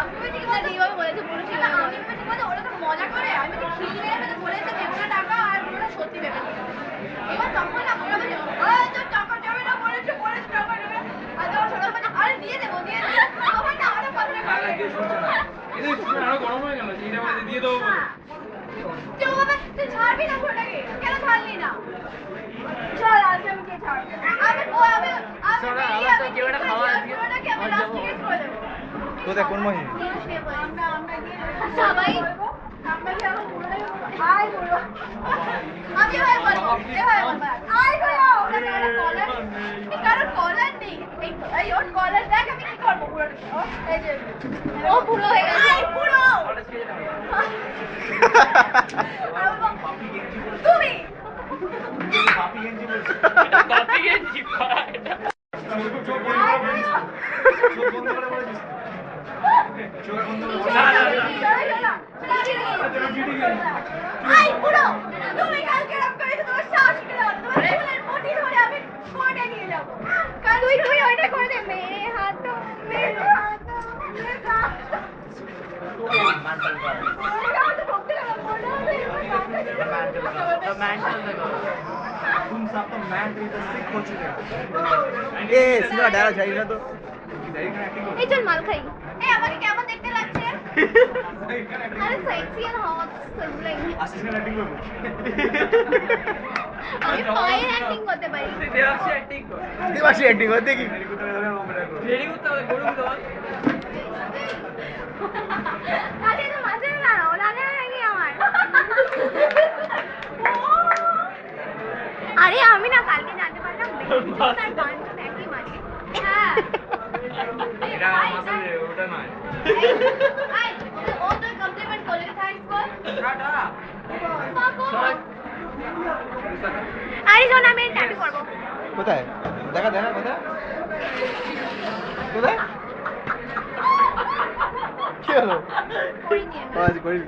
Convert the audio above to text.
আমি ঠিক না এইভাবে বলেছে পুরো ঠিক না আমি ঠিক বলে ওরা তো মজা করে আমি তো খিল মেরে মেরে বলেছে দেবনা টাকা আর পুরো সত্যি ভেবে এবার তখন আমরা বলি আরে তো টাকা যাবে না বলেছে টাকা যাবে আর তো ছোট বলে আরে দিয়ে দেবো তখন না আমরা পাতলে করে এই যে আরো গরম হয়ে গেল এটা আমাদের দিয়ে দেবো বলে তুই বাবা তুই ছাড়বি না ওটাকে কেন ছাড়লি না চল আজকে আমি কে ছাড়ব আমি কেউ একটা খাওয়া আজকে ওটাকে আমি রাস্টিকেট করে দেবো কোথায় কোন মহিলা আমরা সবাই আমরা কি এখন পুরোটাই আয় পুরো আমি ভাই বলবো এভাবে বলবো আয় পুরো ওটা কারণ কলার নেই এই ওর কলার দেখ আমি কি করবো পুরোটা এই যে ও পুরো হয়ে গেছে আয় পুরো তুমি বাপি গেছি আই পুরো তুমি কালকে রাত করেছো তোমার সাহস কি দাও তোমার চুলের মুঠি ধরে আমি কোর্টে নিয়ে যাব কাল তুই ওইটা করে দে মেরে হাত মেরে হাত तुम सब तो मैन तो सिक हो चुके हो ए सीधा डायलॉग चाहिए ना तो এই চল মাল খাই এই আমাকে কেমন দেখতে লাগছে আরে সেক্সি আর হট সবলাই অ্যাসিস্ট্যান্ট অ্যাক্টিং করব আমি ফাইন অ্যাক্টিং করতে পারি দেবাশী অ্যাক্টিং কর দেবাশী অ্যাক্টিং করতে কি রেডি করতে হবে গরুম তো আরে তো মাঝে না ওলা নাকি আমার আরে আমি না কালকে জানতে পারলাম বেশি তার গানটা একই মাঝে হ্যাঁ এটা আসলে ওটা নয় আই ও তো কমপ্লিমেন্ট করলে থ্যাঙ্কস বল টাটা আরে শোন আমি ট্যাটু করব কোথায় দেখা দেখা কোথায় কোথায় কি হলো করি নিয়ে আজ করি